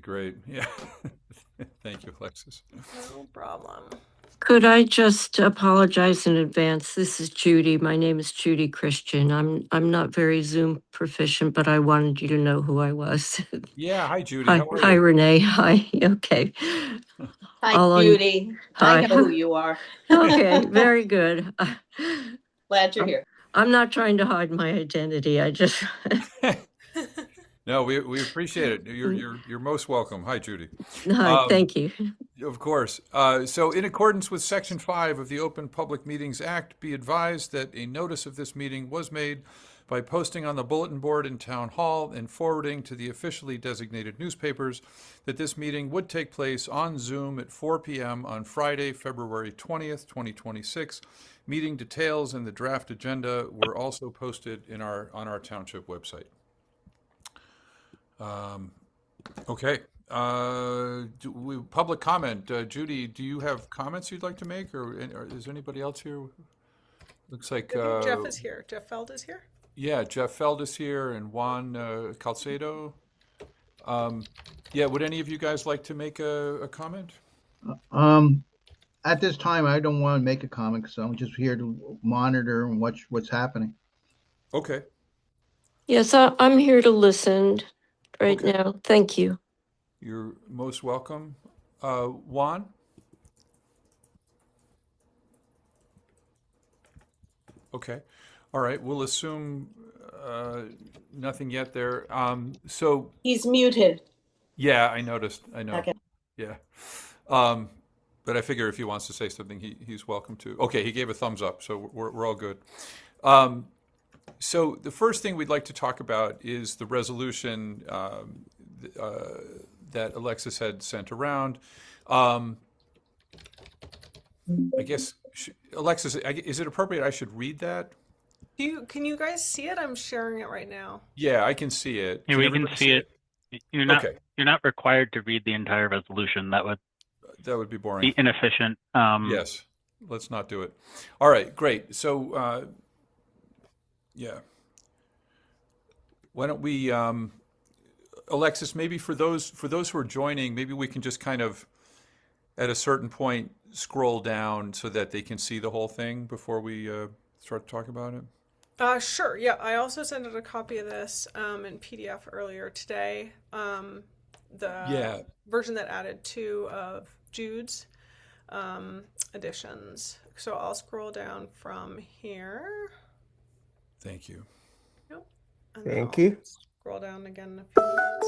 great. Yeah. Thank you, Alexis. No problem. Could I just apologize in advance? This is Judy. My name is Judy Christian. I'm not very Zoom proficient, but I wanted you to know who I was. Yeah. Hi, Judy. Hi, How are hi, you? Renee. Hi. Okay. Hi, All on. Judy. I Hi. know who you are. Okay. Very good. Glad you're here. I'm not trying to hide my identity. I just. No, we appreciate it. You're most welcome. Hi, Judy. Hi. Um, Thank you. of course. So, in accordance with Section 5 of the Open Public Meetings Act, be advised that a notice of this meeting was made by posting on the bulletin board in Town Hall and forwarding to the officially designated newspapers that this meeting would take place on Zoom at 4 p.m. on Friday, February 20th, 2026. Meeting details and the draft agenda were also posted on our township website. Okay. Public comment. Judy, do you have comments you'd like to make, or is anybody else here? Looks like I think Jeff is here. Jeff Feld is here. yeah, Jeff Feld is here and Juan Calcedo. Yeah, would any of you guys like to make a comment? Um, at this time, I don't want to make a comment because I'm just here to monitor and watch what's happening. Okay. Yes, I'm here to listen right Okay. now. Thank you. You're most welcome. Juan? Okay. All right. We'll assume nothing yet there. So, He's muted. yeah, I noticed. I know. Okay. Yeah. Um, but I figure if he wants to say something, he's welcome to. Okay, he gave a thumbs up, so we're all good. So the first thing we'd like to talk about is the resolution that Alexis had sent around. I guess, Alexis, is it appropriate I should read that? Can you guys see it? I'm sharing it right now. Yeah, I can see it. Yeah, we can everybody see it. Okay, You're not required to read the entire resolution. That would that would be be boring. inefficient. Yes, let's not do it. All right, great. So, yeah. Why don't we, Alexis, maybe for those who are joining, maybe we can just kind of, at a certain point, scroll down so that they can see the whole thing before we start to talk about it. Sure. Yeah, I also sent out a copy of this in PDF earlier today. The Yeah. version that added two of Jude's additions. So I'll scroll down from here. Thank you. Yep. And then Thank I'll you. scroll down again in a few minutes.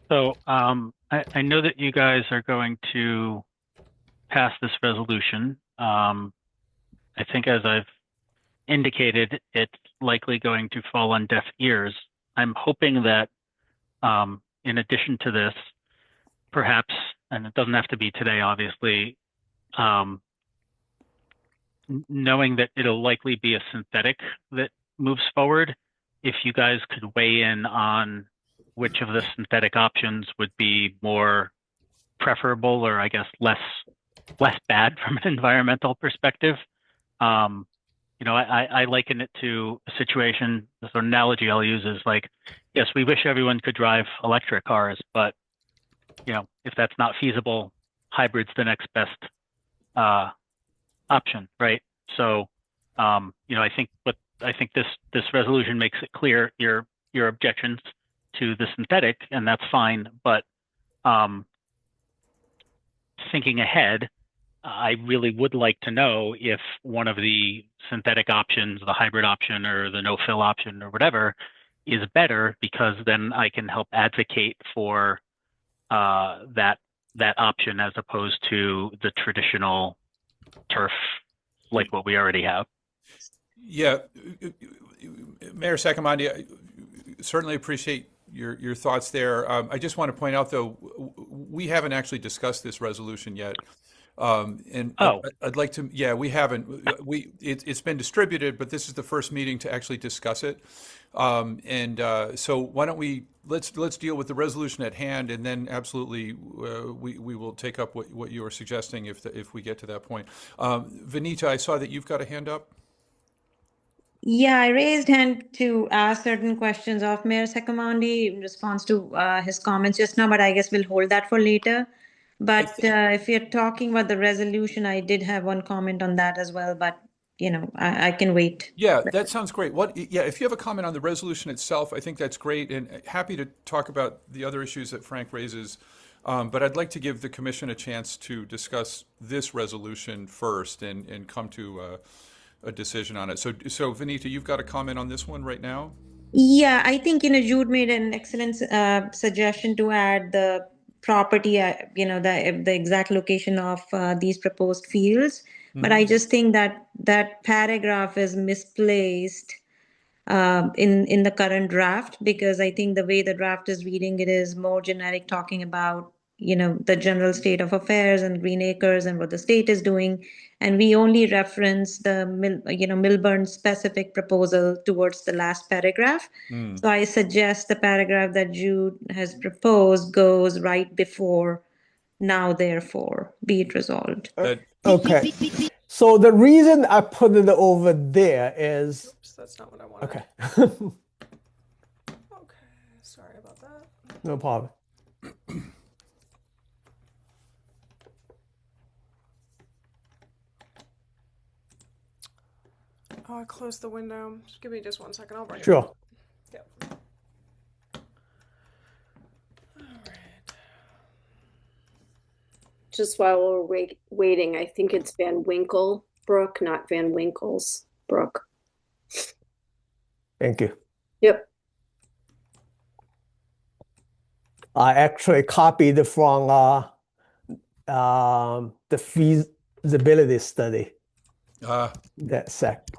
So I know that you guys are going to pass this resolution. I think as I've indicated, it's likely going to fall on deaf ears. I'm hoping that in addition to this, perhaps, and it doesn't have to be today, obviously, knowing that it'll likely be a synthetic that moves forward, if you guys could weigh in on which of the synthetic options would be more preferable, or I guess less bad from an environmental perspective. I liken it to a situation, the sort of analogy I'll use is like, yes, we wish everyone could drive electric cars, but if that's not feasible, hybrid's the next best option, right? So, I think this resolution makes it clear your objections to the synthetic, and that's fine. But thinking ahead, I really would like to know if one of the synthetic options, the hybrid option or the no-fill option or whatever, is better, because then I can help advocate for that option as opposed to the traditional turf like what we already have. Yeah, Mayor Saccomanni, I certainly appreciate your thoughts there. I just want to point out, though, we haven't actually discussed this resolution yet. And I'd like to, yeah, we haven't. It's been distributed, but this is the first meeting to actually discuss it. So why don't let's deal with the resolution at hand, and then absolutely we will take up what you are suggesting if we get to that point. Vanita, I saw that you've got a hand up. Yeah, I raised hand to ask certain questions of Mayor Saccomanni in response to his comments just now, but I guess we'll hold that for later. But if you're talking about the resolution, I did have one comment on that as well, but I can wait. Yeah, that sounds great. Yeah, if you have a comment on the resolution itself, I think that's great, and happy to talk about the other issues that Frank raises. But I'd like to give the commission a chance to discuss this resolution first and come to a decision on it. So Vanita, you've got a comment on this one right now? Yeah, I think Jude made an excellent suggestion to add the property, the exact location of these proposed fields. But I just think that paragraph is misplaced in the current draft, because I think the way the draft is reading, it is more generic, talking about the general state of affairs and Green Acres and what the state is doing, and we only reference the Milburn specific proposal towards the last paragraph. So I suggest the paragraph that Jude has proposed goes right before "now therefore be it resolved." Okay. So the reason I put it over there is Oops, that's not what I wanted. okay. Okay, sorry about that. No problem. Oh, I closed the window. Just give me just 1 second. I'll bring it. Sure. Yep. All right. Just while we're waiting, I think it's Van Winkle Brook, not Van Winkles Brook. Thank you. Yep. I actually copied from the feasibility study. That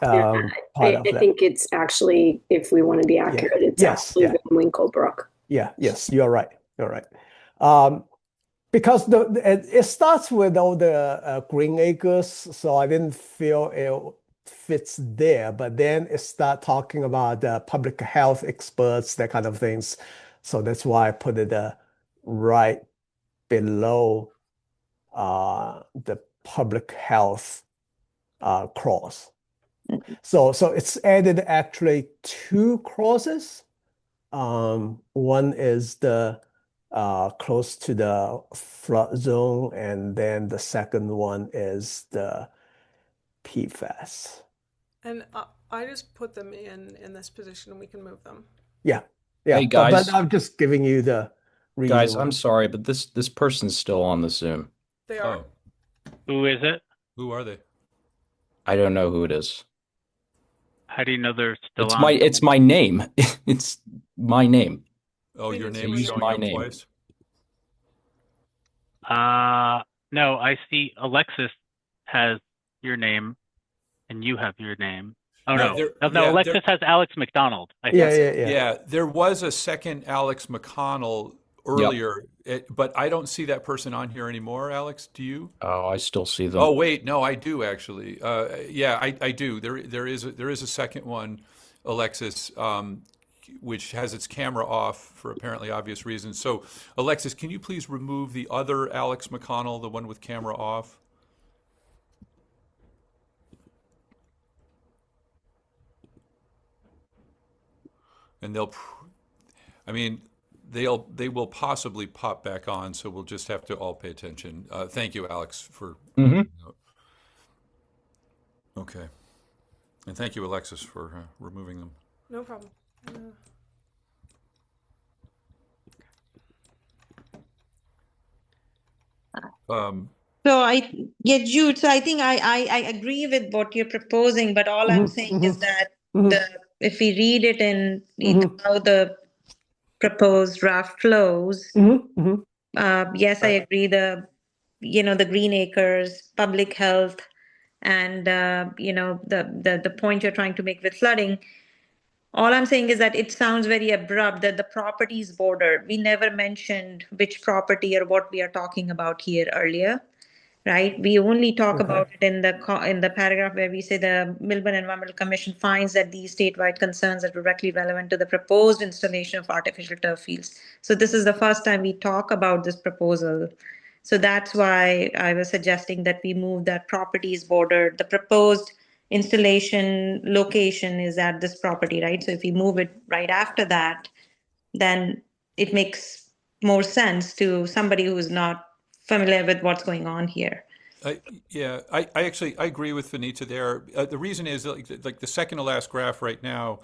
part I of that. think it's actually, if we want to be accurate, it's actually Van Winkle Brook. Yes, you're right. You're right. Because it starts with all the Green Acres, so I didn't feel it fits there. But then it start talking about the public health experts, that kind of things. So that's why I put it right below the public health clause. So it's added actually 2 clauses. One is the close to the flood zone, and then the second one is the PFAS. And I just put them in this position, and we can move them. Yeah. Hey, guys. But I'm just giving you the reason. Guys, I'm sorry, but this person's still on the Zoom. They are. Oh, Who is it? who are they? I don't know who it is. How do you know they're still It's on? my name. It's my name. Oh, Wait, your it's name is use showing my up name. twice? No, I see Alexis has your name and you have your name. Oh, no. Yeah, Alexis has Alex McDonald. I Yeah, think. Yeah, there was a second Alex McConnell earlier, but I don't see that person on here anymore. Alex, do you? Oh, I still see them. Oh, wait, no, I do actually. Yeah, I do. There is a second one, Alexis, which has its camera off for apparently obvious reasons. So, Alexis, can you please remove the other Alex McConnell, the one with camera off? And I mean, they will possibly pop back on, so we'll just have to all pay attention. Thank you, Alex, for Mhm. Okay. And thank you, Alexis, for removing them. No problem. Um, Jude, so I think I agree with what you're proposing, but all I'm saying is that if we read it in how the proposed draft flows, yes, I agree. The Green Acres, public health, and the point you're trying to make with flooding. All I'm saying is that it sounds very abrupt that the property is bordered. We never mentioned which property or what we are talking about here earlier, right? We only talk about it in the paragraph where we say the Milburn Environmental Commission finds that these statewide concerns are directly relevant to the proposed installation of artificial turf fields. So this is the first time we talk about this proposal. So that's why I was suggesting that we move that property is bordered. The proposed installation location is at this property, right? So if we move it right after that, then it makes more sense to somebody who's not familiar with what's going on here. I actually I agree with Vanita there. The reason is like the second to last graph right now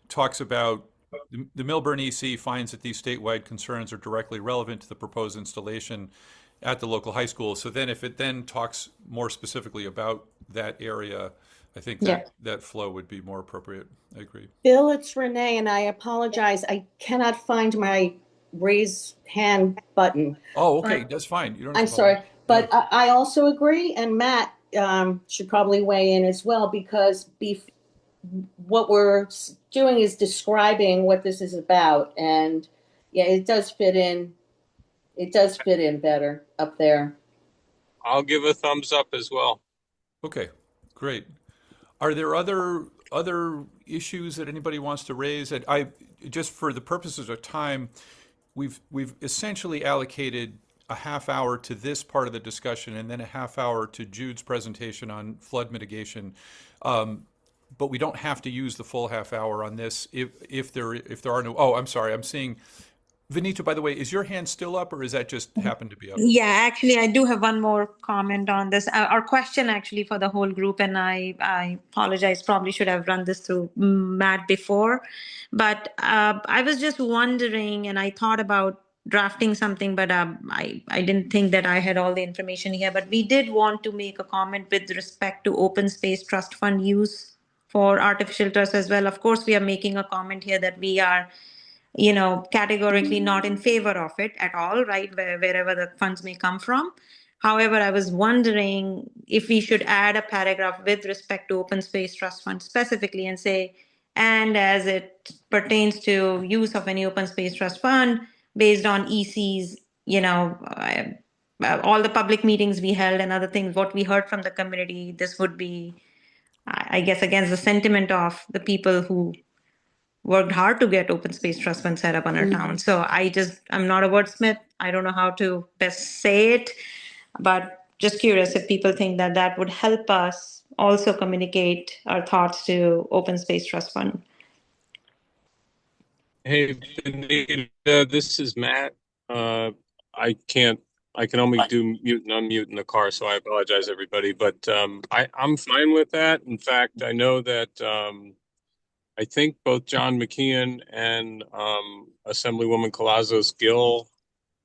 talks about the Milburn EC finds that these statewide concerns are directly relevant to the proposed installation at the local high school. So then if it then talks more specifically about that area, I think that flow would be more appropriate. I agree. Bill, it's Renee, and I apologize. I cannot find my raise hand button. Oh, okay, that's fine. You don't have I'm to sorry, bother. but I also agree, and Matt should probably weigh in as well, because what we're doing is describing what this is about, and yeah, it does fit in. It does fit in better up there. I'll give a thumbs up as well. Okay, great. Are there other issues that anybody wants to raise? And I just for the purposes of time, we've essentially allocated a half hour to this part of the discussion and then a half hour to Jude's presentation on flood mitigation. But we don't have to use the full half hour on this if there are no. Oh, I'm sorry. I'm seeing. Vanita, by the way, is your hand still up or is that just happened to be up? Yeah, actually, I do have one more comment on this. Our question actually for the whole group, and I apologize, probably should have run this through Matt before, but I was just wondering, and I thought about drafting something, but I didn't think that I had all the information here, but we did want to make a comment with respect to open space trust fund use for artificial turfs as well. Of course, we are making a comment here that we are categorically not in favor of it at all, right? Wherever the funds may come from. However, I was wondering if we should add a paragraph with respect to open space trust fund specifically and say, and as it pertains to use of any open space trust fund based on EC's, all the public meetings we held and other things, what we heard from the community, this would be, I guess, against the sentiment of the people who worked hard to get open space trust fund set up on our town. So I'm not a wordsmith. I don't know how to best say it, but just curious if people think that would help us also communicate our thoughts to open space trust fund. Hey, Vanita, this is Matt. I can only do mute and unmute in the car, so I apologize, everybody. But I'm fine with that. In fact, I know that I think both John McKeon and Assemblywoman Colazo Gill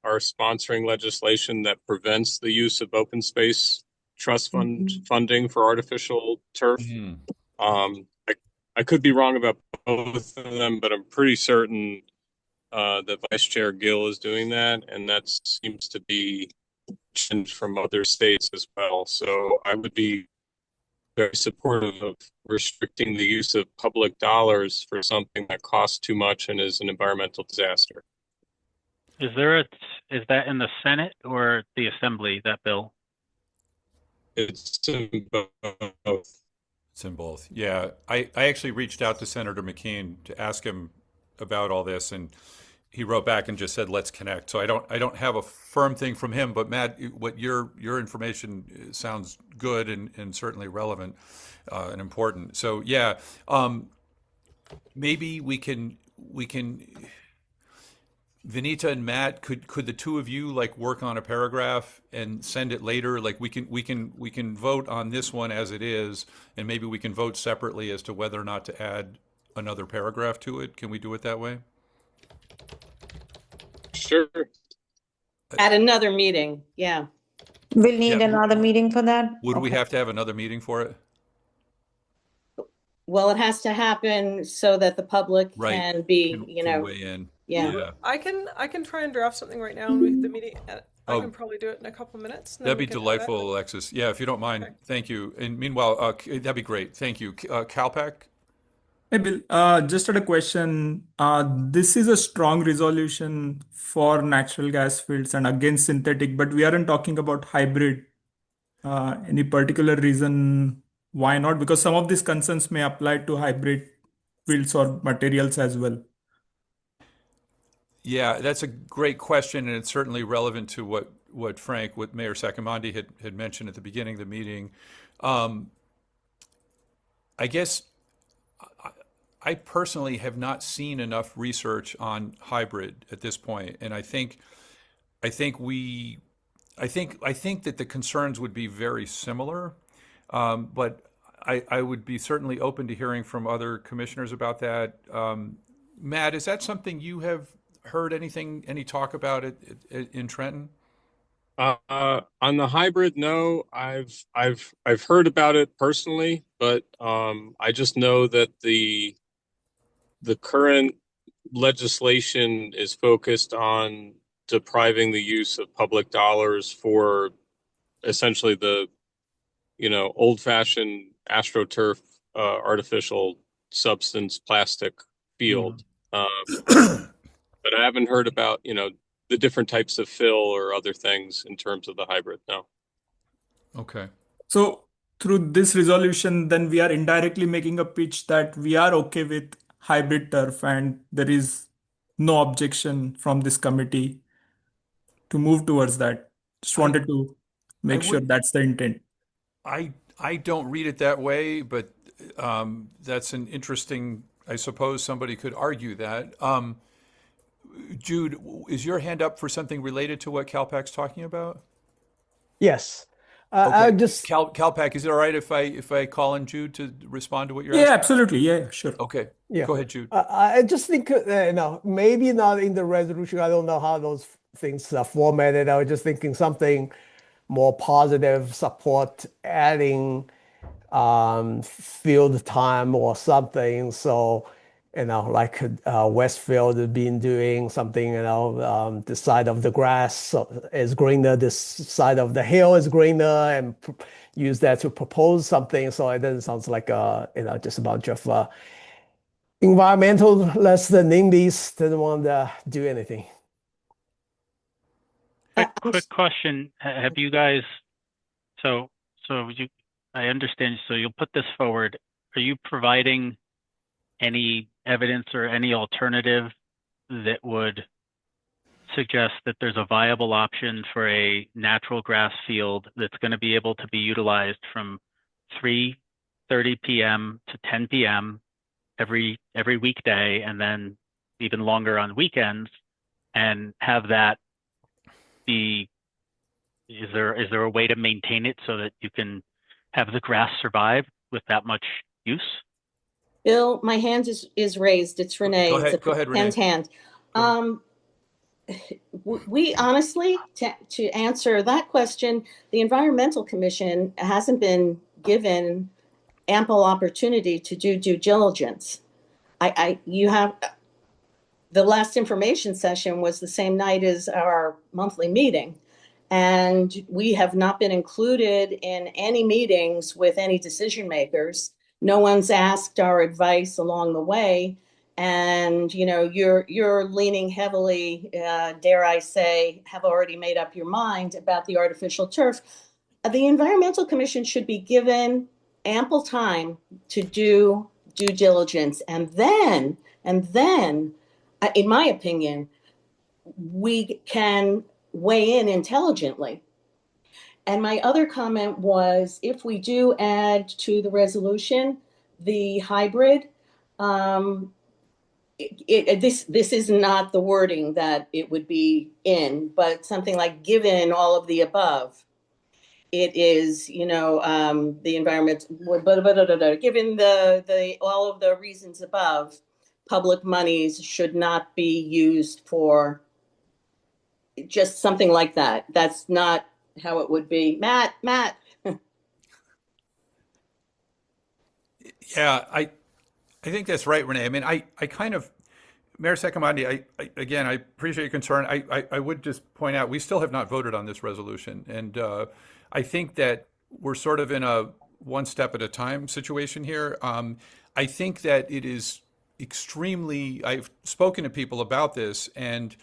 are sponsoring legislation that prevents the use of open space trust fund funding for artificial turf. I could be wrong about both of them, but I'm pretty certain that Vice Chair Gill is doing that, and that seems to be changed from other states as well. So I would be very supportive of restricting the use of public dollars for something that costs too much and is an environmental disaster. Is that in the Senate or the Assembly, that bill? It's in both. It's in both. Yeah. I actually reached out to Senator McKean to ask him about all this, and he wrote back and just said, let's connect. So I don't have a firm thing from him, but Matt, what your information sounds good and certainly relevant and important. So yeah, maybe we can we can, Vinita and Matt, could the two of you like work on a paragraph and send it later? Like we can vote on this one as it is, and maybe we can vote separately as to whether or not to add another paragraph to it. Can we do it that way? Sure. At another meeting, yeah. We'll need Yeah. another meeting for that. Would we Okay. have to have another meeting for it? Well, it has to happen so that the public Right. can be, Can weigh in. yeah. I can try and draft something right now, and the meeting. I Oh. can probably do it in a couple minutes. and then That'd we be can have delightful, it. Alexis. Yeah, if you don't mind. Okay. Thank you. And meanwhile, that'd be great. Thank you. Calpac? Hey Bill, just had a question. This is a strong resolution for natural gas fields and against synthetic, but we aren't talking about hybrid. Any particular reason why not? Because some of these concerns may apply to hybrid fields or materials as well. Yeah, that's a great question, and it's certainly relevant to what Mayor Saccomandi had mentioned at the beginning of the meeting. I guess I personally have not seen enough research on hybrid at this point, and I think that the concerns would be very similar, but I would be certainly open to hearing from other commissioners about that. Matt, is that something you have heard any talk about it in Trenton? On the hybrid, no, I've heard about it personally, but I just know that the current legislation is focused on depriving the use of public dollars for essentially the, old-fashioned AstroTurf artificial substance plastic field. But I haven't heard about, the different types of fill or other things in terms of the hybrid. No. Okay. So through this resolution, then we are indirectly making a pitch that we are okay with hybrid turf and there is no objection from this committee to move towards that. Just wanted to make sure that's the intent. I don't read it that way, but that's an interesting. I suppose somebody could argue that. Jude, is your hand up for something related to what Calpac's talking about? Yes. Okay. I just Calpac, is it all right if I call in Jude to respond to what you're Yeah, asking? absolutely. Yeah, sure. Okay. Yeah. Go ahead, Jude. I just think maybe not in the resolution. I don't know how those things are formatted. I was just thinking something more positive, support adding field time or something. So, like Westfield has been doing something, the side of the grass is greener, this side of the hill is greener, and use that to propose something. So it doesn't sound like just a bunch of environmentalists and NIMBYs didn't want to do anything. Quick question. Have you guys, I understand, so you'll put this forward. Are you providing any evidence or any alternative that would suggest that there's a viable option for a natural grass field that's going to be able to be utilized from 3:30 p.m. to 10 p.m. every weekday, and then even longer on weekends, and have that be, is there a way to maintain it so that you can have the grass survive with that much use? Bill, my hand is raised. It's Renee. Go ahead, Renee. Hand. We honestly, to answer that question, the Environmental Commission hasn't been given ample opportunity to do due diligence. You have, the last information session was the same night as our monthly meeting, and we have not been included in any meetings with any decision makers. No one's asked our advice along the way. And, you're leaning heavily, dare I say, have already made up your mind about the artificial turf. The Environmental Commission should be given ample time to do due diligence. And then, in my opinion, we can weigh in intelligently. And my other comment was, if we do add to the resolution the hybrid, this is not the wording that it would be in, but something like given all of the above, it is, the environment, given the all of the reasons above, public monies should not be used for just something like that. That's not how it would be. Matt. Yeah, I think that's right, Renee. I mean, I kind of, Mayor Saccomanni, again, I appreciate your concern. I would just point out, we still have not voted on this resolution. And I think that we're sort of in a one step at a time situation here. I think that it is extremely, I've spoken to people about this, and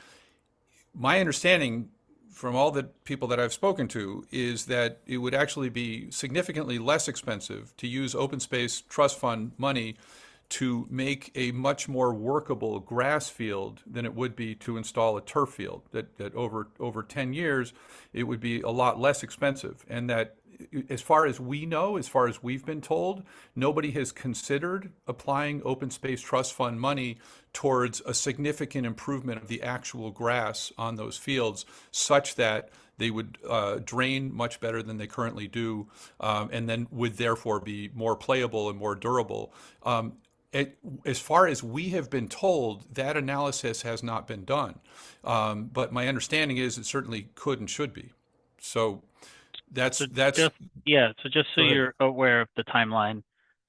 my understanding from all the people that I've spoken to is that it would actually be significantly less expensive to use open space trust fund money to make a much more workable grass field than it would be to install a turf field. That over 10 years, it would be a lot less expensive. And that as far as we know, as far as we've been told, nobody has considered applying open space trust fund money towards a significant improvement of the actual grass on those fields, such that they would drain much better than they currently do, and then would therefore be more playable and more durable. As far as we have been told, that analysis has not been done. But my understanding is it certainly could and should be. So that's So just so Go ahead. you're aware of the timeline,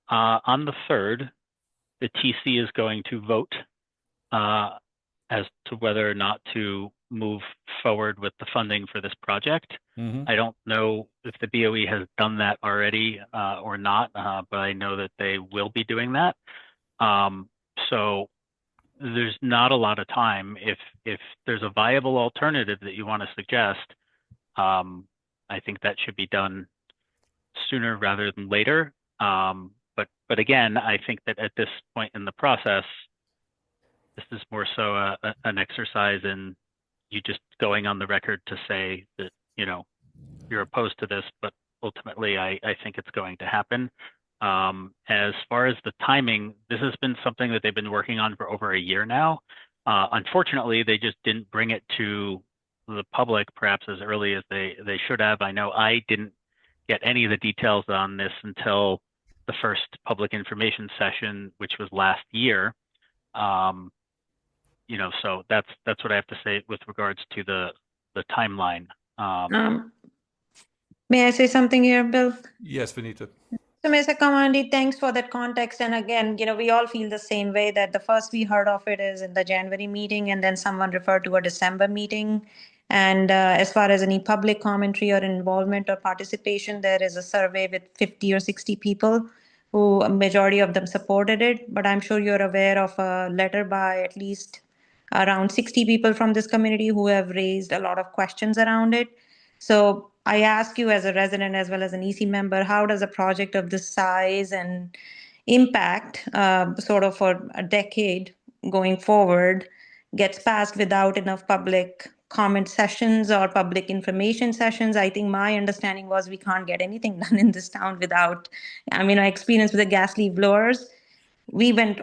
on the 3rd, the TC is going to vote as to whether or not to move forward with the funding for this project. I don't know if the BOE has done that already or not, but I know that they will be doing that. So there's not a lot of time. If there's a viable alternative that you want to suggest, I think that should be done sooner rather than later. But again, I think that at this point in the process, this is more so an exercise in you just going on the record to say that, you're opposed to this, but ultimately I think it's going to happen. As far as the timing, this has been something that they've been working on for over a year now. Unfortunately, they just didn't bring it to the public perhaps as early as they should have. I know I didn't get any of the details on this until the first public information session, which was last year. So that's what I have to say with regards to the timeline. May I say something here, Bill? Yes, Vanita. So, Mr. Kamandi, thanks for that context. And again, we all feel the same way, that the first we heard of it is in the January meeting, and then someone referred to a December meeting. And as far as any public commentary or involvement or participation, there is a survey with 50 or 60 people who a majority of them supported it. But I'm sure you're aware of a letter by at least around 60 people from this community who have raised a lot of questions around it. So I ask you as a resident as well as an EC member, how does a project of this size and impact sort of for a decade going forward gets passed without enough public comment sessions or public information sessions? I think my understanding was we can't get anything done in this town without, our experience with the gas leaf blowers, we went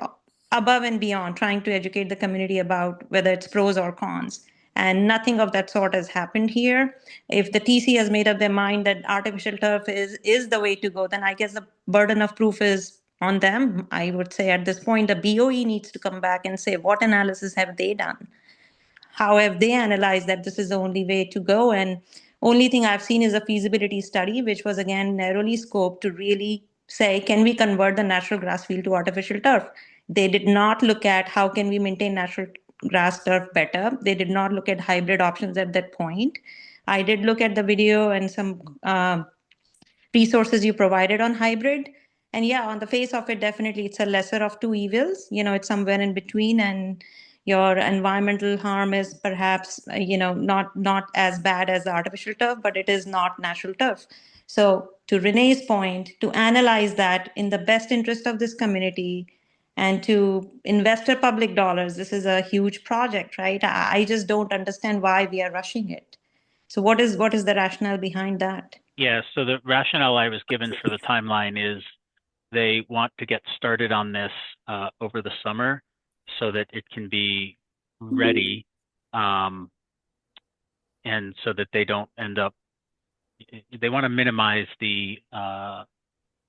above and beyond trying to educate the community about whether it's pros or cons. And nothing of that sort has happened here. If the TC has made up their mind that artificial turf is the way to go, then I guess the burden of proof is on them. I would say at this point, the BOE needs to come back and say, what analysis have they done? How have they analyzed that this is the only way to go? And only thing I've seen is a feasibility study, which was again narrowly scoped to really say, can we convert the natural grass field to artificial turf? They did not look at how can we maintain natural grass turf better. They did not look at hybrid options at that point. I did look at the video and some resources you provided on hybrid. And yeah, on the face of it, definitely it's a lesser of two evils. It's somewhere in between, and your environmental harm is perhaps, not as bad as the artificial turf, but it is not natural turf. So to Renee's point, to analyze that in the best interest of this community and to investor public dollars, this is a huge project, right? I just don't understand why we are rushing it. So what is the rationale behind that? Yeah, so the rationale I was given for the timeline is they want to get started on this over the summer so that it can be ready, and so that they don't end up. They want to minimize the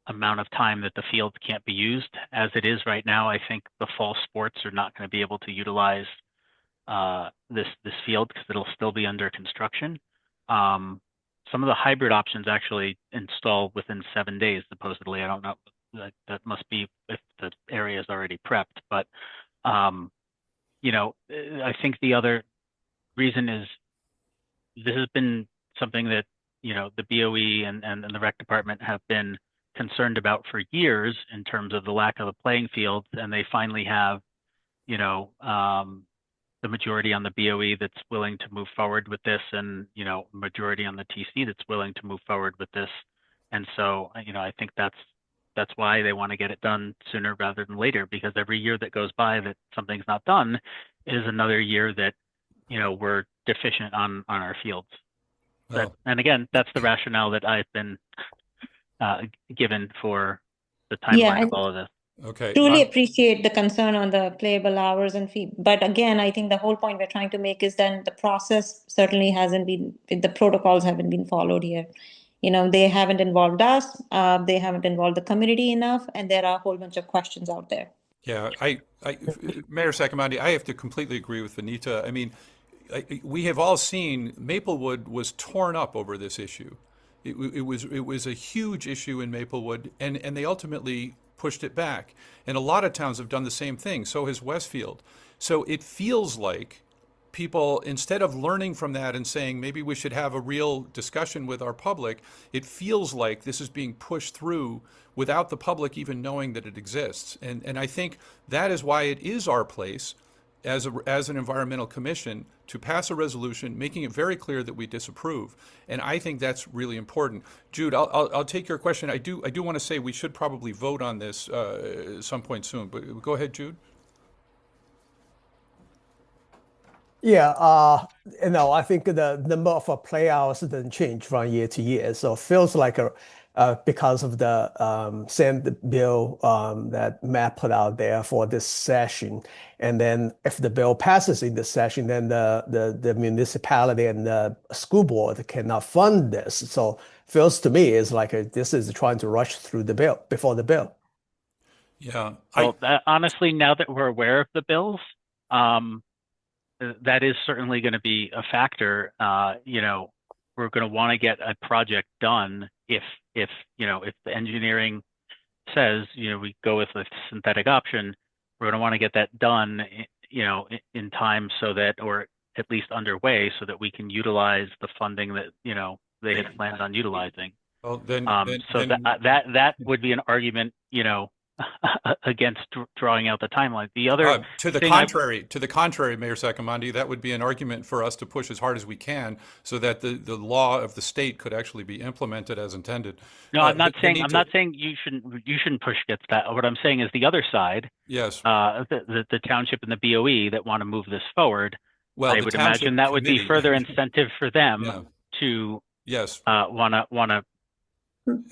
amount of time that the field can't be used. As it is right now, I think the fall sports are not going to be able to utilize this field because it'll still be under construction. Some of the hybrid options actually install within 7 days, supposedly. I don't know. That must be if the area is already prepped. But, you know, I think the other reason is this has been something that, you know, the BOE and the rec department have been concerned about for years in terms of the lack of a playing field. And they finally have, you know, the majority on the BOE that's willing to move forward with this, and, you know, majority on the TC that's willing to move forward with this. And so, you know, I think that's why they want to get it done sooner rather than later, because every year that goes by that something's not done is another year that, you know, we're deficient on our fields. Well, And again, that's the rationale that I've been given for the timeline of all of this. okay. Truly appreciate the concern on the playable hours and fee. But again, I think the whole point we're trying to make is that the process certainly hasn't been, the protocols haven't been followed here. You know, they haven't involved us, they haven't involved the community enough, and there are a whole bunch of questions out there. Yeah, Mayor Saccomanti, I have to completely agree with Vanita. I mean, we have all seen Maplewood was torn up over this issue. It was a huge issue in Maplewood, and they ultimately pushed it back. And a lot of towns have done the same thing. So has Westfield. So it feels like people, instead of learning from that and saying maybe we should have a real discussion with our public, it feels like this is being pushed through without the public even knowing that it exists. And I think that is why it is our place as an environmental commission to pass a resolution making it very clear that we disapprove. And I think that's really important. Jude, I'll take your question. I do want to say we should probably vote on this some point soon, but go ahead, Jude. Yeah, you know, I think the number of play hours doesn't change from year to year. So it feels like because of the Senate bill that Matt put out there for this session. And then if the bill passes in this session, then the municipality and the school board cannot fund this. So it feels to me it's like this is trying to rush through the bill before the bill. Yeah. Well, honestly, now that we're aware of the bills, that is certainly going to be a factor. You know, we're going to want to get a project done if the engineering says, you know, we go with a synthetic option, we're going to want to get that done, you know, in time so that, or at least underway, so that we can utilize the funding that, you know, they had planned on utilizing. Well, that would be an argument, you know, against drawing out the timeline. The other to the contrary, Mayor Saccomanti, that would be an argument for us to push as hard as we can so that the law of the state could actually be implemented as intended. No, I'm not saying you shouldn't push against that. What I'm saying is the other side, yes, the township and the BOE that want to move this forward. Well, I would imagine that would be further incentive for them to want to.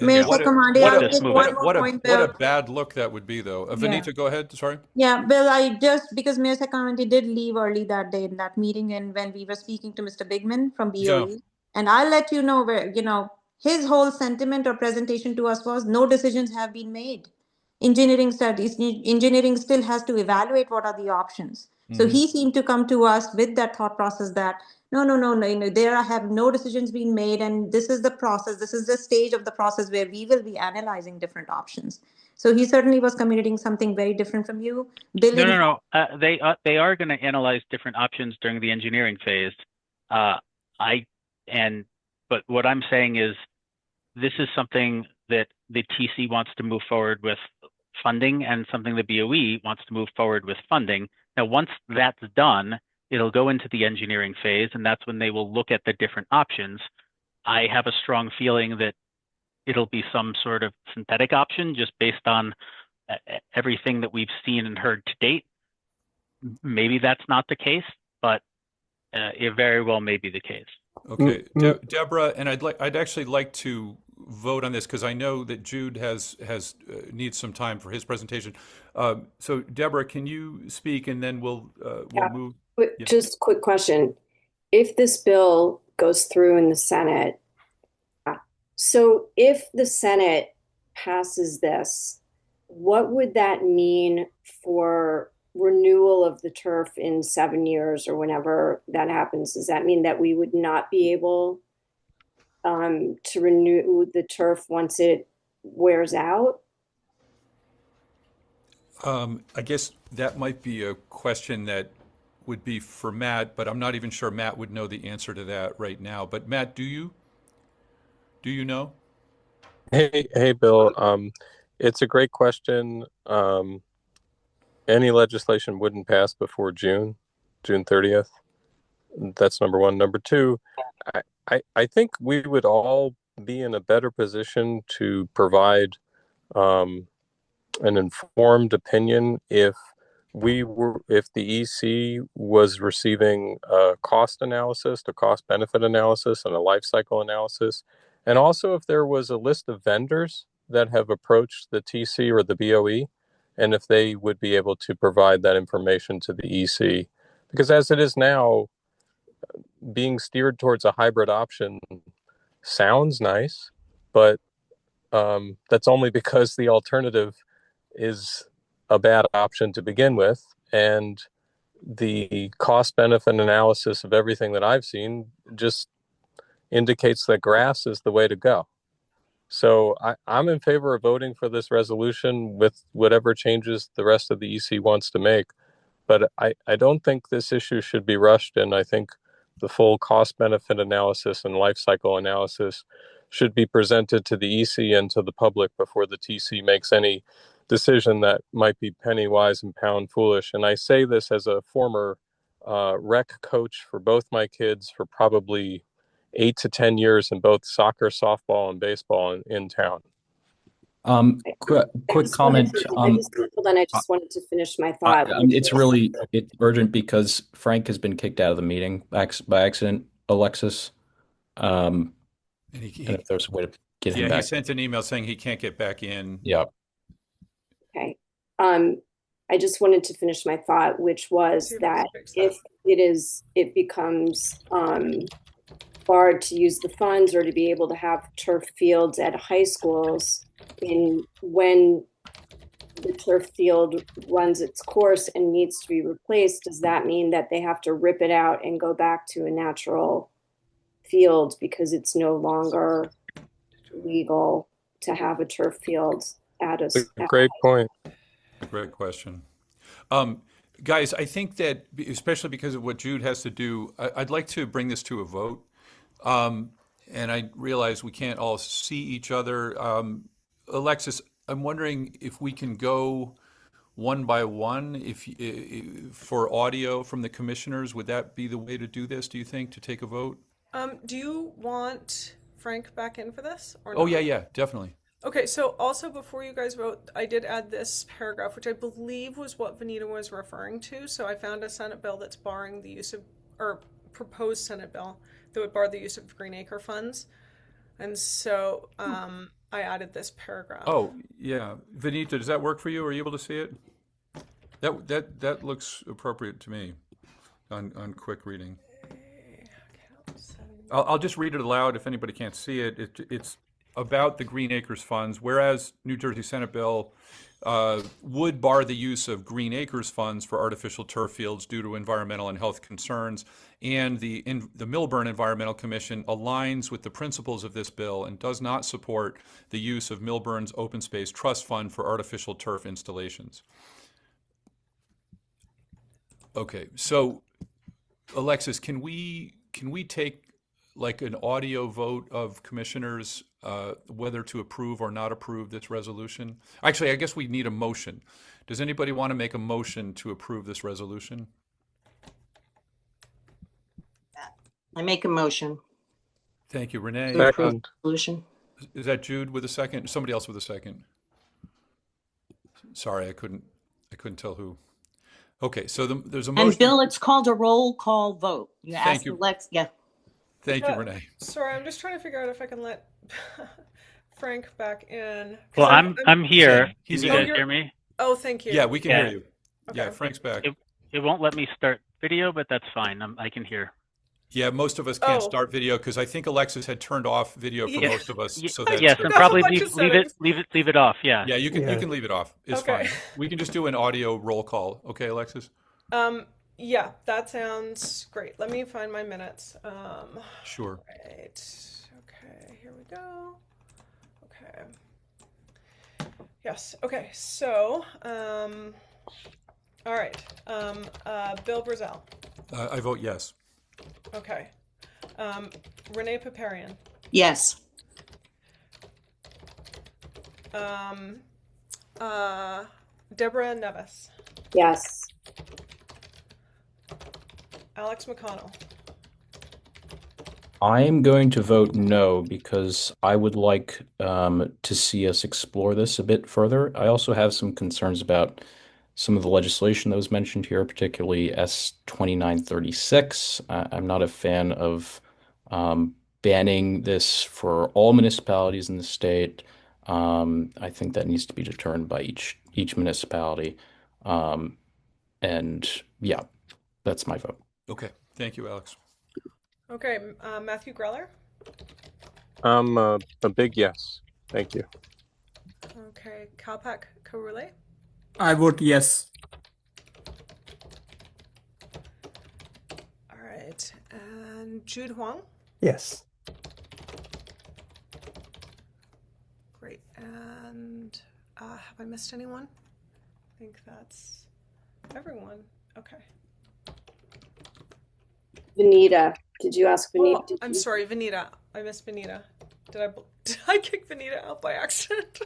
Mayor Saccomanti, I'll take one more point, Bill. What a bad look that would be, though. Vanita, go ahead. Sorry. Yeah, Bill, because Mayor Saccomanti did leave early that day in that meeting, and when we were speaking to Mr. Bigman from BOE, and I'll let you know where, you know, his whole sentiment or presentation to us was no decisions have been made. Engineering still has to evaluate what are the options. So he seemed to come to us with that thought process that no, there have no decisions been made, and this is the process. This is the stage of the process where we will be analyzing different options. So he certainly was communicating something very different from you. No. They are going to analyze different options during the engineering phase. But what I'm saying is this is something that the TC wants to move forward with funding, and something the BOE wants to move forward with funding. Now, once that's done, it'll go into the engineering phase, and that's when they will look at the different options. I have a strong feeling that it'll be some sort of synthetic option just based on everything that we've seen and heard to date. Maybe that's not the case, but it very well may be the case. Okay, Deborah, and I'd actually like to vote on this? Because I know that Jude needs some time for his presentation. So Deborah, can you speak, and then we'll move. But Yeah. just quick question. If this bill goes through in the Senate, so if the Senate passes this, what would that mean for renewal of the turf in 7 years or whenever that happens? Does that mean that we would not be able to renew the turf once it wears out? I guess that might be a question that would be for Matt, but I'm not even sure Matt would know the answer to that right now. But Matt, do you know? Hey, Bill. It's a great question. Any legislation wouldn't pass before June 30th. That's number one. Number two, I think we would all be in a better position to provide an informed opinion if the EC was receiving a cost analysis, a cost benefit analysis, and a life cycle analysis. And also if there was a list of vendors that have approached the TC or the BOE, and if they would be able to provide that information to the EC. Because as it is now, being steered towards a hybrid option sounds nice, but that's only because the alternative is a bad option to begin with. And the cost benefit analysis of everything that I've seen just indicates that grass is the way to go. So I'm in favor of voting for this resolution with whatever changes the rest of the EC wants to make. But I don't think this issue should be rushed, and I think the full cost benefit analysis and life cycle analysis should be presented to the EC and to the public before the TC makes any decision that might be penny wise and pound foolish. And I say this as a former rec coach for both my kids for probably 8 to 10 years in both soccer, softball, and baseball in town. Quick comment. I just wanted to finish my thought. It's urgent because Frank has been kicked out of the meeting by accident, Alexis. And if there's a way to get him back. He sent an email saying he can't get back in. Yeah. Okay. I just wanted to finish my thought, which was that if it becomes barred to use the funds or to be able to have turf fields at high schools, when the turf field runs its course and needs to be replaced, does that mean that they have to rip it out and go back to a natural field because it's no longer legal to have a turf field at a great point. Great question. Guys, I think that especially because of what Jude has to do, I'd like to bring this to a vote. And I realize we can't all see each other. Alexis, I'm wondering if we can go one by one for audio from the commissioners. Would that be the way to do this, do you think, to take a vote? Do you want Frank back in for this? Or Oh, not? yeah, definitely. Okay, so also before you guys vote, I did add this paragraph, which I believe was what Vanita was referring to. So I found a Senate bill that's barring the use of, or proposed Senate bill that would bar the use of Green Acre funds. And so I added this paragraph. Oh, yeah. Vanita, does that work for you? Are you able to see it? That looks appropriate to me on quick reading. I'll just read it aloud if anybody can't see it. It's about the Green Acres funds, whereas New Jersey Senate bill would bar the use of Green Acres funds for artificial turf fields due to environmental and health concerns, and the Millburn Environmental Commission aligns with the principles of this bill and does not support the use of Millburn's Open Space Trust Fund for artificial turf installations. Okay, so Alexis, can we take like an audio vote of commissioners whether to approve or not approve this resolution? Actually, I guess we need a motion. Does anybody want to make a motion to approve this resolution? I make a motion. Thank you, Renee. To approve the resolution. Is that Jude with a second? Somebody else with a second? Sorry, I couldn't tell who. Okay, so there's a motion. And Bill, it's called a roll call vote. Thank you. Yeah. Thank you, Renee. Sorry, I'm just trying to figure out if I can let Frank back in. Well, I'm here. He's Can you in. guys hear me? Oh, thank you. Yeah, we can Yeah. hear you. Yeah, Okay. Frank's back. It won't let me start video, but that's fine. I can hear. Yeah, most of us can't Oh. start video because I think Alexis had turned off video for Yeah. most of us. So Yes, that's and Got a probably bunch of leave it off. Yeah. yeah, you Yeah. can leave it off. It's Okay. fine. We can just do an audio roll call. Okay, Alexis? Yeah, that sounds great. Let me find my minutes. Sure. Right. Okay, here we go. Okay. Yes. Okay. So, all right. Bill Brazel. I vote yes. Okay. Renee Paparian. Yes. Deborah Nevis. Yes. Alex McConnell. I'm going to vote no because I would like to see us explore this a bit further. I also have some concerns about some of the legislation that was mentioned here, particularly S 2936. I'm not a fan of banning this for all municipalities in the state. I think that needs to be determined by each municipality. And yeah, that's my vote. Okay. Thank you, Alex. Okay. Matthew Greller. I'm a big yes. Thank you. Okay. Kalpak Karule. I vote yes. All right. And Jude Huang. Yes. Great. And have I missed anyone? I think that's everyone. Okay. Vanita. Did you ask Vanita? Oh, I'm sorry, Vanita. I missed Vanita. Did I kick Vanita out by accident?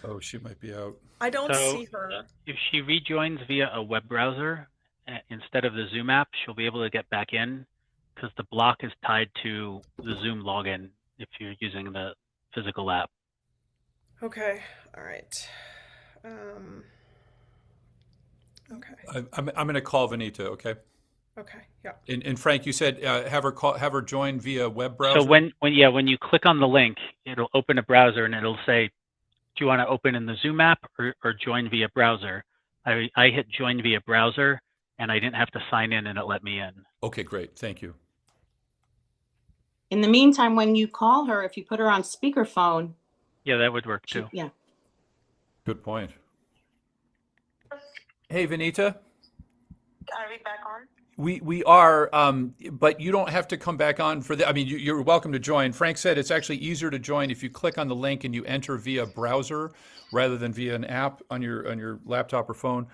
Oh, she might be out. I don't So see her. if she rejoins via a web browser instead of the Zoom app, she'll be able to get back in because the block is tied to the Zoom login if you're using the physical app. Okay. All right. Okay. I'm going to call Vanita. Okay. Okay. Yeah. And Frank, you said have her join via web browser. So when you click on the link, it'll open a browser and it'll say, do you want to open in the Zoom app or join via browser? I hit join via browser and I didn't have to sign in and it let me in. Okay, great. Thank you. In the meantime, when you call her, if you put her on speakerphone, Yeah, that would work too. yeah. Good point. Hey, Vanita. Are we back on? We are, but you don't have to come back on for the. I mean, you're welcome to join. Frank said it's actually easier to join if you click on the link and you enter via browser rather than via an app on your laptop or phone.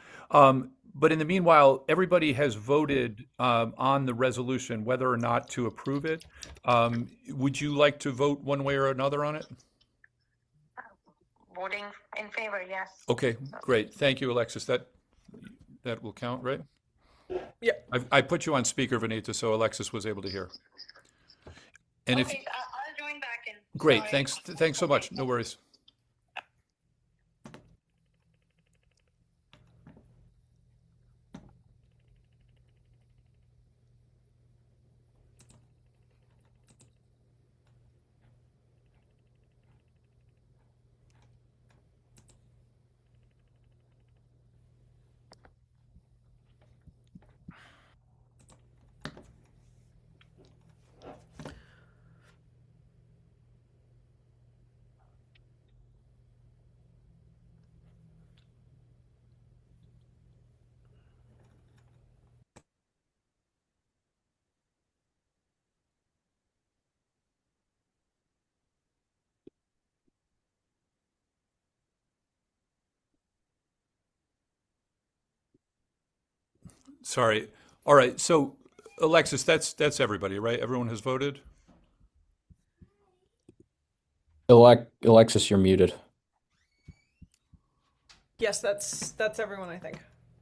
But in the meanwhile, everybody has voted on the resolution whether or not to approve it. Would you like to vote one way or another on it? Voting in favor, yes. Okay, great. Thank you, Alexis. That will count, right? Yeah. I put you on speaker, Vanita, so Alexis was able to hear. And if Okay, I'll join back in. great, Sorry. thanks so much. No worries. Sorry. All right. So, Alexis, that's everybody, right? Everyone has voted. Alexis, you're muted. Yes, that's everyone, I think.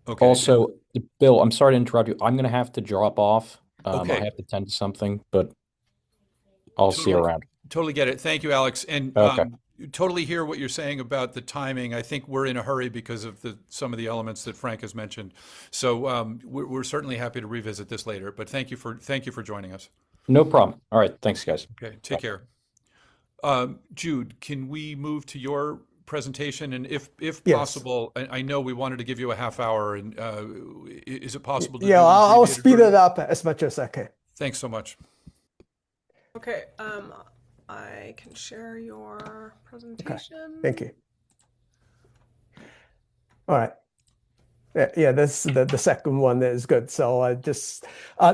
Okay. Also, Bill, I'm sorry to interrupt you. I'm going to have to drop off. Okay. I have to tend to something, but I'll see you around. Totally get it. Thank you, Alex. And Okay. totally hear what you're saying about the timing. I think we're in a hurry because of some of the elements that Frank has mentioned. So we're certainly happy to revisit this later. But thank you for joining us. No problem. All right. Thanks, guys. Okay. Take care. Jude, can we move to your presentation? And if Yes. possible, I know we wanted to give you a half hour, and is it possible to do Yeah, an I'll abbreviated speed it version? up as much as I can. Thanks so much. Okay, I can share your presentation. Thank you. All right. Yeah, that's the second one is good. So I just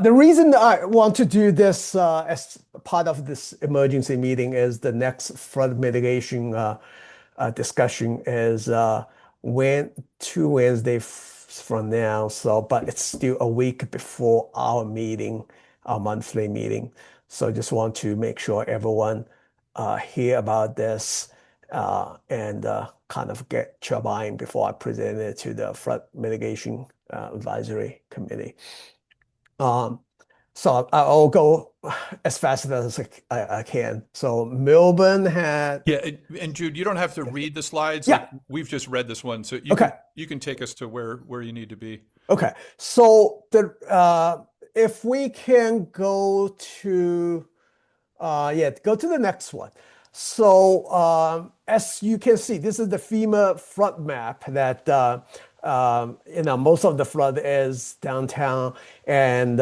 the reason I want to do this as part of this emergency meeting is the next flood mitigation discussion is two Wednesdays from now. So, but it's still a week before our meeting, our monthly meeting. So I just want to make sure everyone hear about this and kind of get your buy-in before I present it to the flood mitigation advisory committee. So I'll go as fast as I can. So Melbourne had Yeah, and Jude, you don't have to read the slides. Yeah. Like, we've just read this one, so Okay. You can take us to where you need to be. Okay, so if we can go to go to the next one. So as you can see, this is the FEMA flood map that most of the flood is downtown. And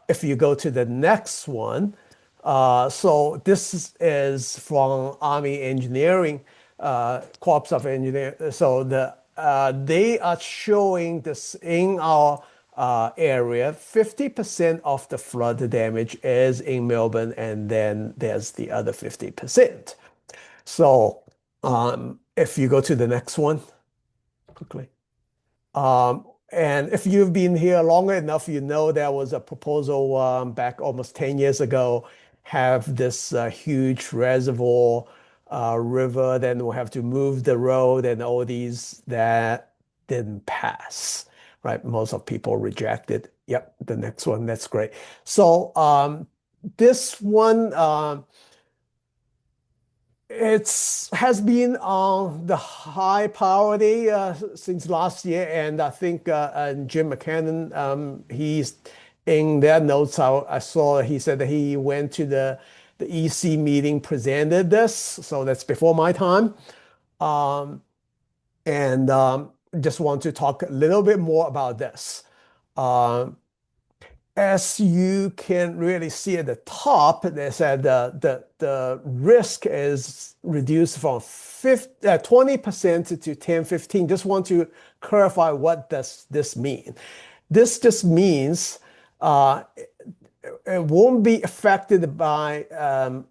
if you go to the next one, so this is from Army Engineering, Corps of Engineers. So they are showing this in our area. 50% of the flood damage is in Melbourne, and then there's the other 50%. So if you go to the next one quickly. And if you've been here longer enough, you know there was a proposal back almost 10 years ago, have this huge reservoir river, then we'll have to move the road and all these that didn't pass, right? Most of people rejected. Yep, the next one, that's great. So this one, it has been on the high priority since last year, and I think Jim McCannon, he's in their notes. I saw he said that he went to the EC meeting, presented this, so that's before my time, and just want to talk a little bit more about this. As you can really see at the top, they said the risk is reduced from 20% to 10-15. Just want to clarify, what does this mean? This just means it won't be affected by a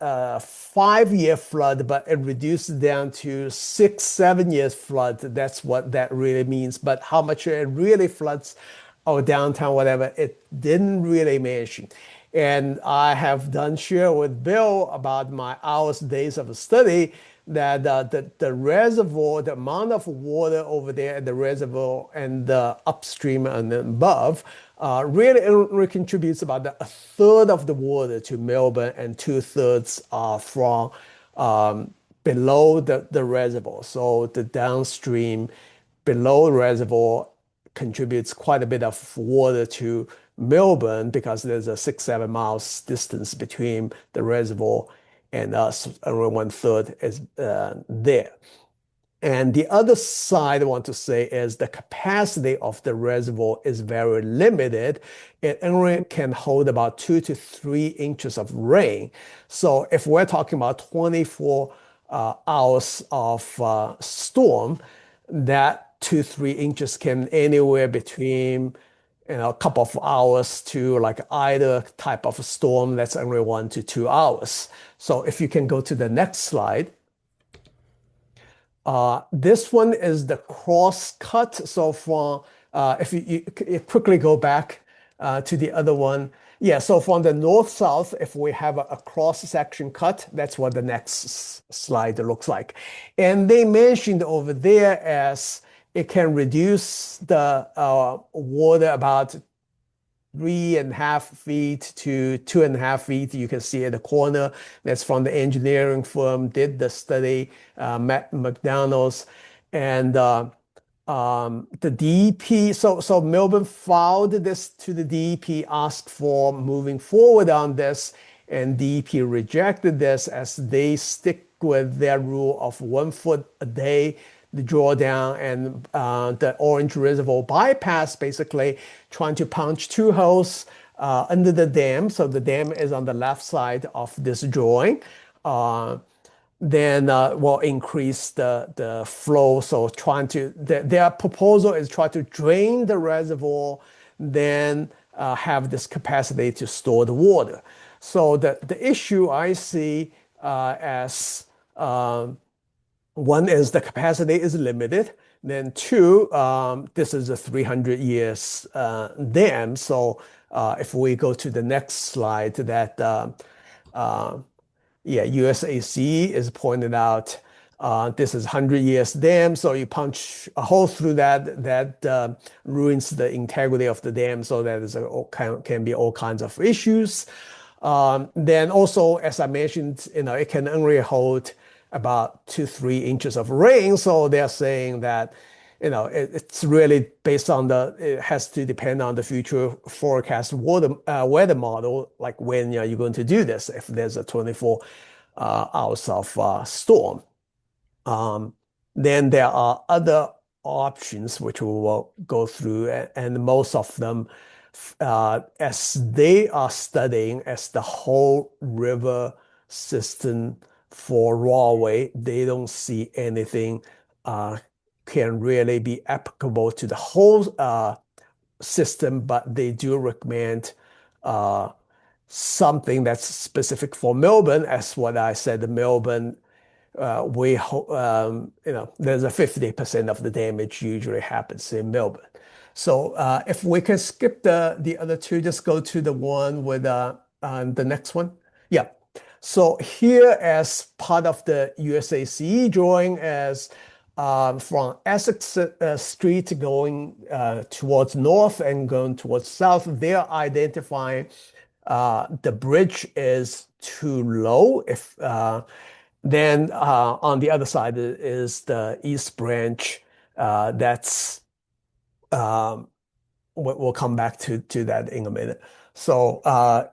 5-year flood, but it reduces down to 6-7 years flood. That's what that really means. But how much it really floods or downtown, whatever, it didn't really mention. And I have done share with Bill about my days of study that the reservoir, the amount of water over there at the reservoir and the upstream and above really contributes about a third of the water to Melbourne, and 2/3 are from below the reservoir. So the downstream below the reservoir contributes quite a bit of water to Melbourne because there's a 6-7 miles distance between the reservoir and us. Around 1/3 is there. And the other side I want to say is the capacity of the reservoir is very limited. It only can hold about 2 to 3 inches of rain. So if we're talking about 24 hours of storm, that 2-3 inches can anywhere between a couple of hours to like either type of a storm that's only 1 to 2 hours. So if you can go to the next slide. This one is the cross cut. So from if you quickly go back to the other one. Yeah, so from the north-south, if we have a cross-section cut, that's what the next slide looks like. And they mentioned over there as it can reduce the water about 3.5 feet to 2.5 feet. You can see at the corner, that's from the engineering firm, did the study, Matt McDonald's. And the DEP, so Melbourne filed this to the DEP, asked for moving forward on this. and DEP rejected this as they stick with their rule of 1 foot a day, the drawdown, and the Orange Reservoir bypass, basically trying to punch 2 holes under the dam. So the dam is on the left side of this drawing. Then will increase the flow. So their proposal is try to drain the reservoir, then have this capacity to store the water. So the issue I see as one is the capacity is limited. Then 2, this is a 300 years dam. So if we go to the next slide, that USAC is pointed out. This is 100 years dam, so you punch a hole through that ruins the integrity of the dam. So that is can be all kinds of issues. Then also, as I mentioned, it can only hold about 2-3 inches of rain. So they're saying that it's really based on it has to depend on the future forecast weather model, like when you're going to do this, if there's a 24 hours of storm. Then there are other options which we will go through, and most of them, as they are studying as the whole river system for Rahway, they don't see anything can really be applicable to the whole system, but they do recommend something that's specific for Melbourne. As what I said, Melbourne, there's a 50% of the damage usually happens in Melbourne. So if we can skip the other 2, just go to the one with the next one. Yeah. So here, as part of the USAC drawing, as from Essex Street going towards north and going towards south, they're identifying the bridge is too low. Then on the other side is the East Branch. That's we'll come back to that in a minute. So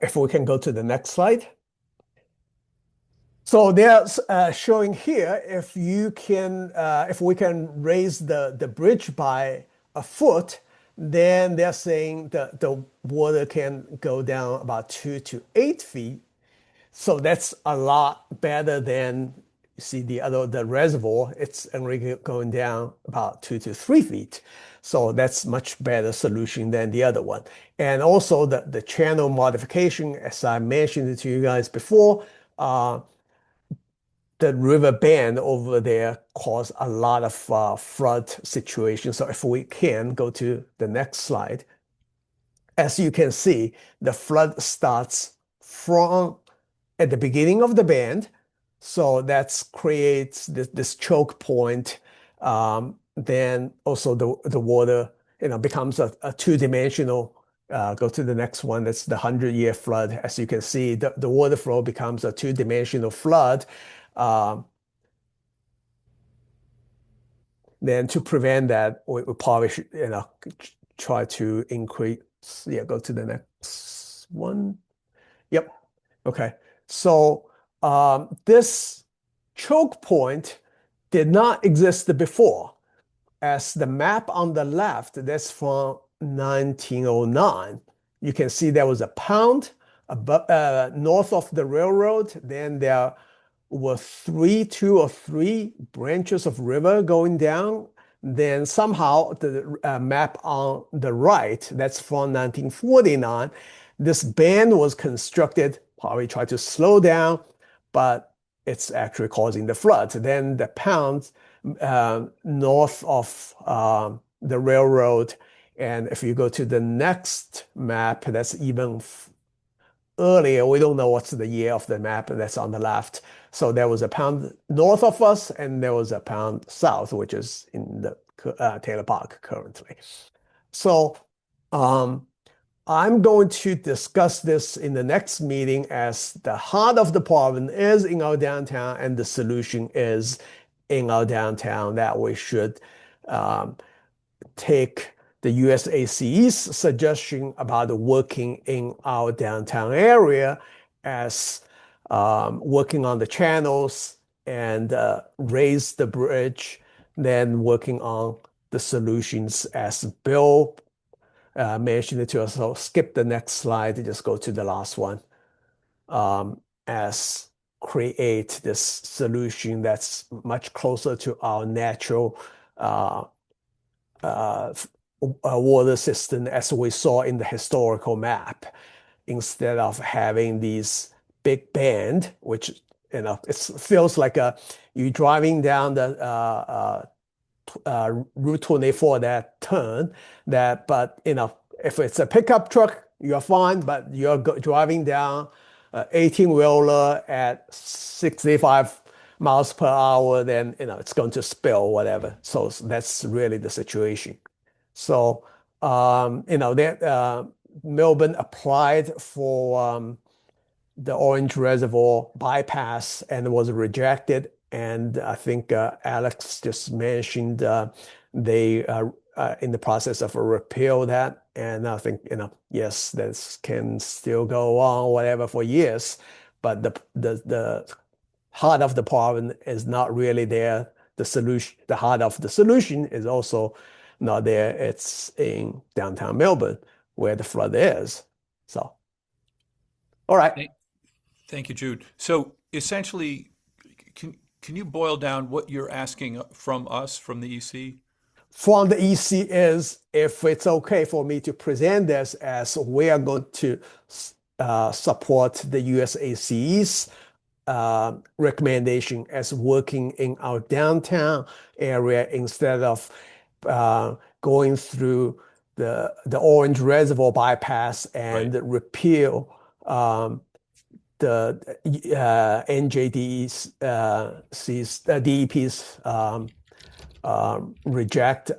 if we can go to the next slide. So they're showing here if we can raise the bridge by a foot, then they're saying the water can go down about 2 to 8 feet. So that's a lot better than, you see, the reservoir. It's only going down about 2 to 3 feet. So that's much better solution than the other one. And also the channel modification, as I mentioned to you guys before, the river bend over there caused a lot of flood situations. So if we can go to the next slide, as you can see, the flood starts from at the beginning of the bend. So that creates this choke point. Then also the water becomes a 2-dimensional. Go to the next one. That's the 100-year flood. As you can see, the water flow becomes a 2-dimensional flood. Then to prevent that, we probably should try to increase. Yeah, go to the next one. Yep. Okay. So this choke point did not exist before. As the map on the left, that's from 1909. You can see there was a pond north of the railroad. Then there were 2 or 3 branches of river going down. Then somehow the map on the right, that's from 1949, this bend was constructed, probably tried to slow down, but it's actually causing the flood. Then the pond north of the railroad, and if you go to the next map, that's even earlier. We don't know what's the year of the map that's on the left. So there was a pound north of us, and there was a pound south, which is in the Taylor Park currently. So I'm going to discuss this in the next meeting, as the heart of the problem is in our downtown and the solution is in our downtown, that we should take the USAC's suggestion about working in our downtown area as working on the channels and raise the bridge, then working on the solutions as Bill mentioned it to us. So skip the next slide and just go to the last one. As create this solution that's much closer to our natural water system as we saw in the historical map, instead of having these big bend, which it feels like you driving down the Route 24 that turn that, but if it's a pickup truck, you're fine, but you're driving down 18-wheeler at 65 miles per hour, then it's going to spill, whatever. So that's really the situation. So Melbourne applied for the Orange Reservoir bypass and was rejected. And I think Alex just mentioned they are in the process of a repeal that. And I think, yes, this can still go on, whatever, for years. But the heart of the problem is not really there. The solution, the heart of the solution is also not there. It's in downtown Melbourne where the flood is. So, all right. Thank you, Jude. So essentially, can you boil down what you're asking from us, from the EC? From the EC is if it's okay for me to present this as we are going to support the USAC's recommendation as working in our downtown area instead of going through the Orange Reservoir bypass and repeal the NJDE's DEP's reject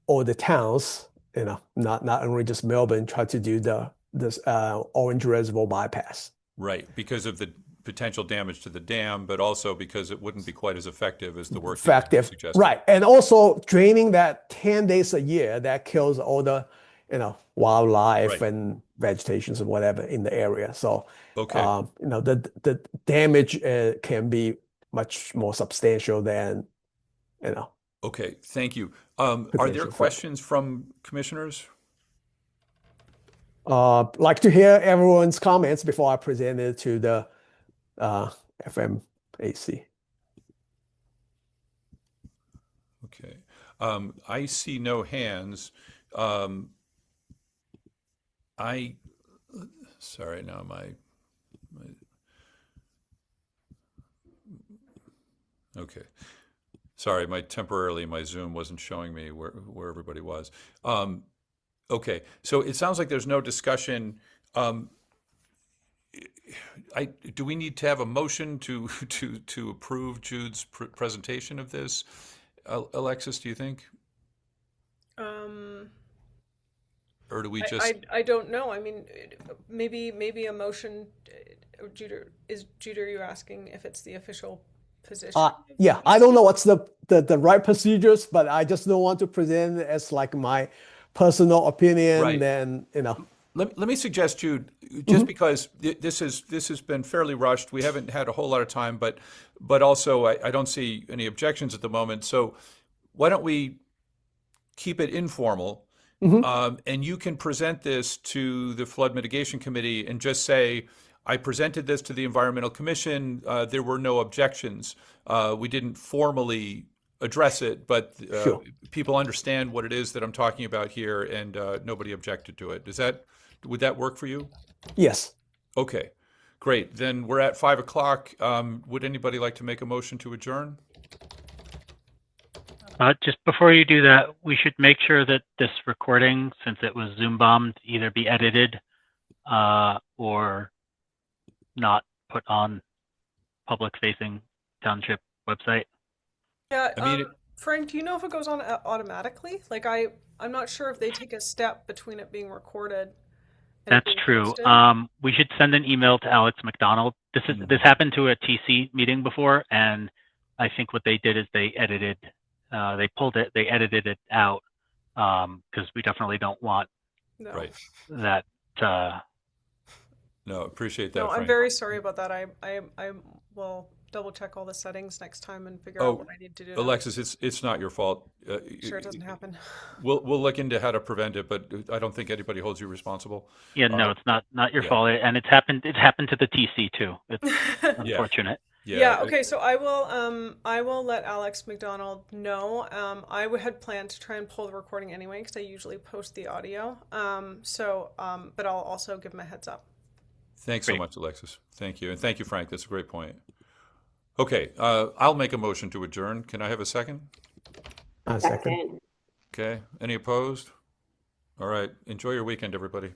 all the towns, not only just Melbourne, try to do this Orange Reservoir bypass. Right, because of the potential damage to the dam, but also because it wouldn't be quite as effective as the work you suggested. Right, and also draining that 10 days a year that kills all the wildlife and vegetations and whatever in the area. So the damage can be much more substantial than Okay, thank you. Are there questions from commissioners? Like to hear everyone's comments before I present it to the FMAC. Okay, I see no hands. Sorry, now okay. Sorry, temporarily my Zoom wasn't showing me where everybody was. Okay, so it sounds like there's no discussion. Do we need to have a motion to approve Jude's presentation of this? Alexis, do you think? Or do we just? I don't know. I mean, maybe a motion. Jude, are you asking if it's the official position? Yeah, I don't know what's the right procedures, but I just don't want to present it as like my personal opinion. Right. Then Let me suggest, Jude, just because this has been fairly rushed. We haven't had a whole lot of time, but also I don't see any objections at the moment. So why don't we keep it informal? And you can present this to the Flood Mitigation Committee and just say, I presented this to the Environmental Commission. There were no objections. We didn't formally address it, but people understand what it is that I'm talking about here, and nobody objected to it. Would that work for you? Yes. Okay, great. Then we're at 5 o'clock. Would anybody like to make a motion to adjourn? Just before you do that, we should make sure that this recording, since it was Zoom bombed, either be edited or not put on public-facing township website. Yeah, Frank, do you know if it goes on automatically? Like I'm not sure if they take a step between it being recorded. That's true. We should send an email to Alex McDonald. This happened to a TC meeting before, and I think what they did is they edited. They edited it out because we definitely don't want that No, appreciate that, No, I'm Frank. very sorry about that. I will double check all the settings next time and figure out what I need to do. Alexis, it's not your fault. Sure, it doesn't happen. We'll look into how to prevent it, but I don't think anybody holds you responsible. Yeah, no, it's not your yeah. fault, and it's happened to the TC too. It's unfortunate. Yeah. Okay. So I will let Alex McDonald know. I had planned to try and pull the recording anyway because I usually post the audio. But I'll also give him a heads up. Thanks so much, Alexis. Thank you, and thank you, Frank. That's a great point. Okay, I'll make a motion to adjourn. Can I have a second? A second. Okay. Any opposed? All right. Enjoy your weekend, everybody.